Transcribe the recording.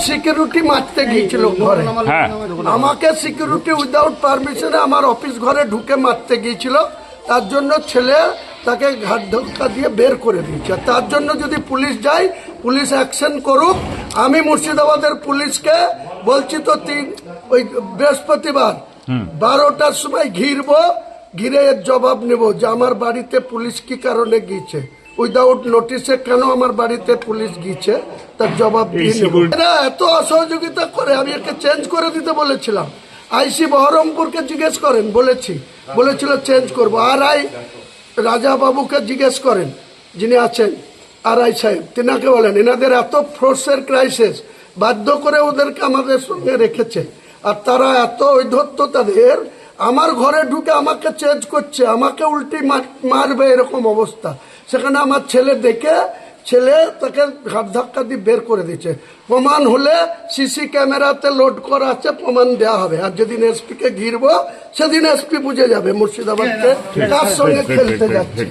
Security মারতে গিয়েছিল ঘরে, আমাকে সিকিউরিটি উইদাউট পারমিশনে আমার অফিস ঘরে ঢুকে মারতে গিয়েছিল। তার জন্য ছেলে তাকে ঘাট ধাক্কা দিয়ে বের করে দিয়েছে। তার জন্য যদি পুলিশ যায়, পুলিশ অ্যাকশন করুক। আমি মুর্শিদাবাদের পুলিশকে বলছি তো ওই বৃহস্পতিবার 12টার সময় ঘিরে এর জবাব নেব যে আমার বাড়িতে পুলিশ কি কারণে গিয়েছে, উইদাউট নোটিশে কেন আমার বাড়িতে পুলিশ গিয়েছে, তার জবাব দিয়ে নেব। এরা এত অসহযোগিতা করে, আমি একে চেঞ্জ করে দিতে বলেছিলাম। আইসি বহরমপুরকে জিজ্ঞেস করেন, বলেছিল চেঞ্জ করব। আই রাজা বাবুকে জিজ্ঞেস করেন, যিনি আছেন আই সাহেব, তিনাকে বলেন এনাদের এত ফোর্সের ক্রাইসিস, বাধ্য করে ওদেরকে আমাদের সঙ্গে রেখেছে। আর তারা এত ঐধত্য তাদের, আমার ঘরে ঢুকে আমাকে চেঞ্জ করছে, আমাকে উল্টি মারবে এরকম অবস্থা। সেখানে আমার ছেলে তাকে ঘাট ধাক্কা দিয়ে বের করে দিচ্ছে। প্রমাণ হলে সিসি ক্যামেরাতে লোড করা আছে, প্রমাণ দেওয়া হবে। আর যেদিন এসপি কে ঘিরবো সেদিন এসপি বুঝে যাবে মুর্শিদাবাদকে কার সঙ্গে খেলতে যাচ্ছে।